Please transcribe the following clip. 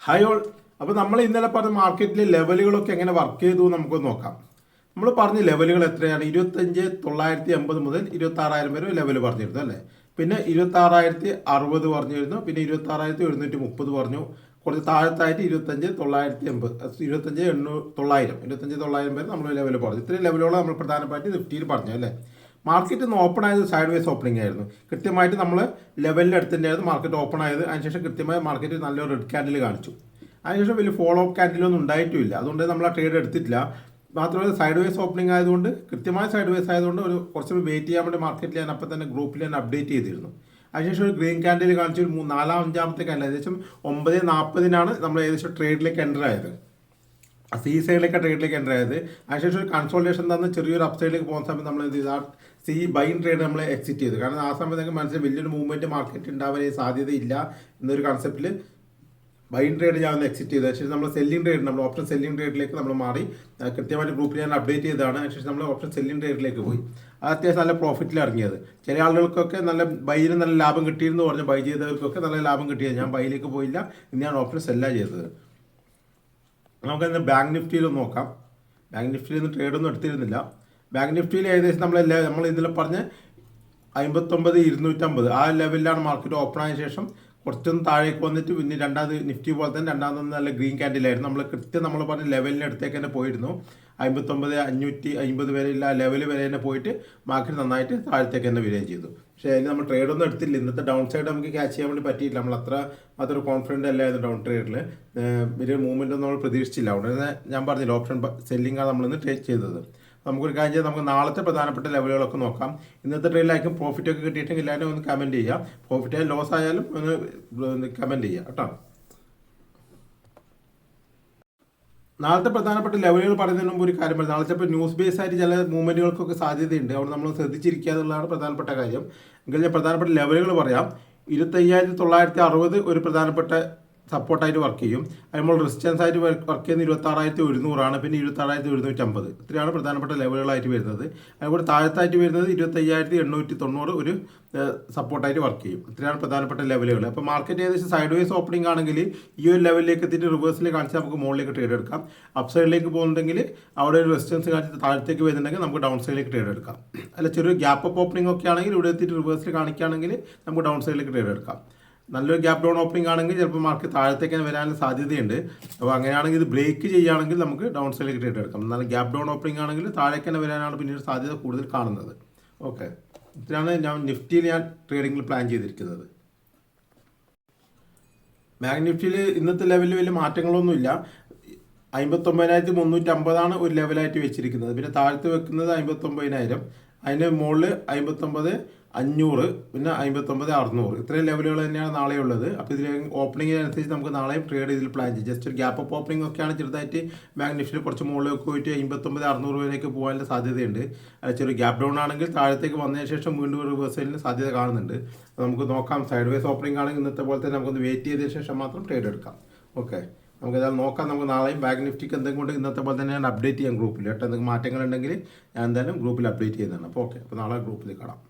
Hi all. അപ്പോൾ നമ്മൾ ഇന്നലെ പറഞ്ഞ മാർക്കറ്റിലെ ലെവലുകളൊക്കെ എങ്ങനെ വർക്ക് ചെയ്തു നമുക്കൊന്ന് നോക്കാം. നമ്മൾ പറഞ്ഞ ലെവലുകൾ എത്രയാണ്? 25,980 മുതൽ 26,000 വരെ ലെവൽ പറഞ്ഞിരുന്നു അല്ലേ. പിന്നെ 26,060 പറഞ്ഞിരുന്നു. പിന്നെ 26,730 പറഞ്ഞു. കുറച്ച് താഴത്തായിട്ട് 25,980, 25,900 വരെ നമ്മൾ ലെവൽ പറഞ്ഞു. ഇത്രയും ലെവലുകൾ നമ്മൾ പ്രധാനമായിട്ട് നിഫ്റ്റിയിൽ പറഞ്ഞു അല്ലേ. മാർക്കറ്റ് ഇന്ന് ഓപ്പൺ ആയത് സൈഡ് വേസ് ഓപ്പണിംഗ് ആയിരുന്നു. കൃത്യമായിട്ട് നമ്മൾ ലെവലിൻ്റെ അടുത്തുണ്ടായിരുന്നു മാർക്കറ്റ് ഓപ്പൺ ആയത്. അതിനുശേഷം കൃത്യമായി മാർക്കറ്റ് നല്ലൊരു റെഡ് ക്യാൻഡിൽ കാണിച്ചു. അതിനുശേഷം വലിയ ഫോളോ അപ്പ് ക്യാൻഡിലൊന്നും ഉണ്ടായിട്ടുമില്ല. അതുകൊണ്ട് നമ്മൾ ആ ട്രേഡ് എടുത്തിട്ടില്ല. മാത്രമല്ല സൈഡ് വേസ് ഓപ്പണിംഗ് ആയതുകൊണ്ട്, കൃത്യമായ സൈഡ് വേസ് ആയതുകൊണ്ട് ഒരു കുറച്ച് വെയിറ്റ് ചെയ്യാൻ വേണ്ടി മാർക്കറ്റിൽ ഞാൻ അപ്പോൾ തന്നെ ഗ്രൂപ്പിൽ ഞാൻ അപ്ഡേറ്റ് ചെയ്തിരുന്നു. അതിനുശേഷം ഒരു ഗ്രീൻ ക്യാൻഡിൽ കാണിച്ചു. ഒരു നാലാമത്തെ ക്യാൻഡിൽ ഏകദേശം 9:40 നമ്മൾ ഏകദേശം ട്രേഡിലേക്ക് എൻ്റർ ആയത്. സി സൈഡിലേക്ക് ട്രേഡിലേക്ക് എൻ്റർ ആയത്. അതിനുശേഷം ഒരു കൺസോൾട്ടേഷൻ തന്ന് ചെറിയൊരു അപ് സൈഡിലേക്ക് പോകുന്ന സമയത്ത് നമ്മൾ എന്ത് ചെയ്തു, ആ സി ബൈൻ ട്രേഡ് നമ്മൾ എക്സിറ്റ് ചെയ്തു. കാരണം ആ സമയത്ത് നമുക്ക് മനസ്സിലായി വലിയൊരു മൂവ്മെൻറ്റ് മാർക്കറ്റ് ഉണ്ടാവാൻ സാധ്യതയില്ല എന്നൊരു കൺസെപ്റ്റിൽ ബൈൻ ട്രേഡ് ഞാൻ ഒന്ന് എക്സിറ്റ് ചെയ്തു. അതിനുശേഷം നമ്മൾ സെല്ലിംഗ് ട്രേഡ്, നമ്മൾ ഓപ്ഷൻ സെല്ലിംഗ് ട്രേഡിലേക്ക് നമ്മൾ മാറി. കൃത്യമായിട്ട് ഗ്രൂപ്പിൽ ഞാൻ അപ്ഡേറ്റ് ചെയ്തതാണ്. അതിനുശേഷം നമ്മൾ ഓപ്ഷൻ സെല്ലിംഗ് ട്രേഡിലേക്ക് പോയി. അത് അത്യാവശ്യം നല്ല പ്രോഫിറ്റിൽ ഇറങ്ങിയത്. ചില ആളുകൾക്കൊക്കെ നല്ല ബൈയിൽ നല്ല ലാഭം കിട്ടിയെന്ന് പറഞ്ഞു. ബൈ ചെയ്തവർക്കൊക്കെ നല്ല ലാഭം കിട്ടിയത്. ഞാൻ ബൈയിലേക്ക് പോയില്ല, ഇന്ന് ഞാൻ ഓപ്ഷൻ സെല്ലാണ് ചെയ്തത്. നമുക്കതിന് ബാങ്ക് നിഫ്റ്റിയിൽ നോക്കാം. ബാങ്ക് നിഫ്റ്റിയിൽ നിന്ന് ട്രേഡൊന്നും എടുത്തിരുന്നില്ല. ബാങ്ക് നിഫ്റ്റിയിൽ ഏകദേശം നമ്മൾ ഇതിൽ പറഞ്ഞ് 59,250 ആ ലെവലിലാണ് മാർക്കറ്റ് ഓപ്പൺ ആയ ശേഷം കുറച്ചൊന്ന് താഴേക്ക് വന്നിട്ട് പിന്നെ രണ്ടാമത് നിഫ്റ്റി പോലെ തന്നെ രണ്ടാമത് നല്ല ഗ്രീൻ ക്യാൻഡിലായിരുന്നു. നമ്മൾ പറഞ്ഞ ലെവലിൻ്റെ അടുത്തേക്ക് തന്നെ പോയിരുന്നു. 59,550 വരെയുള്ള ലെവൽ വരെ തന്നെ പോയിട്ട് മാർക്കറ്റ് നന്നായിട്ട് താഴത്തേക്ക് തന്നെ വരികയും ചെയ്തു. പക്ഷേ അതിന് നമ്മൾ ട്രേഡൊന്നും എടുത്തില്ല. ഇന്നത്തെ ഡൗൺ സൈഡ് നമുക്ക് ക്യാച്ച് ചെയ്യാൻ വേണ്ടി പറ്റിയില്ല. നമ്മൾ അത്ര കോൺഫിഡൻ്റ് അല്ലായിരുന്നു ഡൗൺ ട്രേഡിൽ. വലിയ മൂവ്മെൻ്റ് ഒന്നും നമ്മൾ പ്രതീക്ഷിച്ചില്ല. ഉടനെ ഞാൻ പറഞ്ഞില്ല, ഓപ്ഷൻ സെല്ലിംഗാണ് നമ്മളിന്ന് ട്രേഡ് ചെയ്തത്. നമുക്കൊരു കാര്യം ചെയ്യാം, നമുക്ക് നാളത്തെ പ്രധാനപ്പെട്ട ലെവലുകളൊക്കെ നോക്കാം. ഇന്നത്തെ ട്രേഡിലായിരിക്കും പ്രോഫിറ്റൊക്കെ കിട്ടിയിട്ടെങ്കിൽ എല്ലാവരും ഒന്ന് കമൻറ്റ് ചെയ്യാം. പ്രോഫിറ്റ് ആയാലും ലോസ് ആയാലും ഒന്ന് കമൻറ്റ് ചെയ്യാം കേട്ടോ. നാളത്തെ പ്രധാനപ്പെട്ട ലെവലുകൾ പറയുന്നതിന് മുമ്പ് ഒരു കാര്യം പറയാം. നാളത്തെ ഇപ്പോൾ ന്യൂസ് ബേസ് ആയിട്ട് ചില മൂവ്മെൻറ്റുകൾക്കൊക്കെ സാധ്യതയുണ്ട്. അവിടെ നമ്മൾ ശ്രദ്ധിച്ചിരിക്കുക എന്നുള്ളതാണ് പ്രധാനപ്പെട്ട കാര്യം. എങ്കിൽ ഞാൻ പ്രധാനപ്പെട്ട ലെവലുകൾ പറയാം. 25,960 ഒരു പ്രധാനപ്പെട്ട സപ്പോർട്ടായിട്ട് വർക്ക് ചെയ്യും. അത് നമ്മൾ റെസിസ്റ്റൻസ് ആയിട്ട് വർക്ക് ചെയ്യുന്ന 26,100 പിന്നെ 26,150 ഇത്രയാണ് പ്രധാനപ്പെട്ട ലെവലുകളായിട്ട് വരുന്നത്. അതുകൂടെ താഴത്തായിട്ട് വരുന്നത് 25,890 ഒരു സപ്പോർട്ടായിട്ട് വർക്ക് ചെയ്യും. ഇത്രയാണ് പ്രധാനപ്പെട്ട ലെവലുകൾ. അപ്പോൾ മാർക്കറ്റ് ഏകദേശം സൈഡ് വേസ് ഓപ്പണിംഗ് ആണെങ്കിൽ ഈ ഒരു ലെവലിലേക്ക് എത്തിയിട്ട് റിവേഴ്സിൽ കാണിച്ചാൽ നമുക്ക് മുകളിലേക്ക് ട്രേഡ് എടുക്കാം. അപ്പ് സൈഡിലേക്ക് പോകുന്നുണ്ടെങ്കിൽ അവിടെ ഒരു റെസിസ്റ്റൻസ് കാണിച്ച് താഴത്തേക്ക് വരുന്നുണ്ടെങ്കിൽ നമുക്ക് ഡൗൺ സൈഡിലേക്ക് ട്രേഡ് എടുക്കാം. അല്ല ചെറിയൊരു ഗ്യാപ്പ് അപ്പ് ഓപ്പണിംഗ് ഒക്കെ ആണെങ്കിൽ ഇവിടെ എത്തിയിട്ട് റിവേഴ്സിൽ കാണിക്കുകയാണെങ്കിൽ നമുക്ക് ഡൗൺ സൈഡിലേക്ക് ട്രേഡ് എടുക്കാം. നല്ലൊരു ഗ്യാപ്പ് ഡൗൺ ഓപ്പണിംഗ് ആണെങ്കിൽ ചിലപ്പോൾ മാർക്കറ്റ് താഴത്തേക്ക് വരാനുള്ള സാധ്യതയുണ്ട്. അപ്പോൾ അങ്ങനെയാണെങ്കിൽ ഇത് ബ്രേക്ക് ചെയ്യുകയാണെങ്കിൽ നമുക്ക് ഡൗൺ സൈഡിലേക്ക് ട്രേഡ് എടുക്കാം. എന്നാൽ ഗ്യാപ്പ് ഡൗൺ ഓപ്പണിംഗ് ആണെങ്കിൽ താഴേക്ക് തന്നെ വരാനാണ് പിന്നീട് സാധ്യത കൂടുതൽ കാണുന്നത്. ഓക്കെ, ഇത്രയാണ് ഞാൻ നിഫ്റ്റിയിൽ ട്രേഡിങ്ങിൽ പ്ലാൻ ചെയ്തിരിക്കുന്നത്. ബാങ്ക് നിഫ്റ്റിയിൽ ഇന്നത്തെ ലെവലിൽ വലിയ മാറ്റങ്ങളൊന്നുമില്ല. 59,350 ഒരു ലെവലായിട്ട് വെച്ചിരിക്കുന്നത്. പിന്നെ താഴത്ത് വെക്കുന്നത് 59,000, അതിന് മുകളിൽ 59,500 പിന്നെ 59,600 ഇത്രയും ലെവലുകൾ തന്നെയാണ് നാളെ ഉള്ളത്. അപ്പോൾ ഇതിൽ ഓപ്പണിങ്ങിനനുസരിച്ച് നമുക്ക് നാളെയും ട്രേഡ് ഇതിൽ പ്ലാൻ ചെയ്യും. ജസ്റ്റ് ഒരു ഗ്യാപ്പ് അപ്പ് ഓപ്പണിംഗ് ഒക്കെയാണ് ചെറുതായിട്ട് ബാങ്ക് നിഫ്റ്റിയിൽ കുറച്ച് മുകളിലേക്ക് പോയിട്ട് 59,600 വരെയൊക്കെ പോകാനുള്ള സാധ്യതയുണ്ട്. ചെറിയ ഗ്യാപ്പ് ഡൗൺ ആണെങ്കിൽ താഴത്തേക്ക് വന്നതിന് ശേഷം വീണ്ടും റിവേഴ്സലിന് സാധ്യത കാണുന്നുണ്ട്. നമുക്ക് നോക്കാം. സൈഡ് വേസ് ഓപ്പണിംഗ് ആണെങ്കിൽ ഇന്നത്തെ പോലെ തന്നെ നമുക്കൊന്ന് വെയിറ്റ് ചെയ്തതിന് ശേഷം മാത്രം ട്രേഡ് എടുക്കാം. ഓക്കെ, നമുക്ക് ഏതായാലും നോക്കാം. നമുക്ക് നാളെയും ബാങ്ക് നിഫ്റ്റിക്ക് എന്തെങ്കിലും കൊണ്ട് ഇന്നത്തെ പോലെ തന്നെ ഞാൻ അപ്ഡേറ്റ് ചെയ്യാം ഗ്രൂപ്പിൽ കേട്ടോ. എന്തെങ്കിലും മാറ്റങ്ങളുണ്ടെങ്കിൽ ഞാൻ എന്തായാലും ഗ്രൂപ്പിൽ അപ്ഡേറ്റ് ചെയ്യുന്നതാണ്. അപ്പോൾ ഓക്കെ, അപ്പോൾ നാളെ ഗ്രൂപ്പിൽ കാണാം.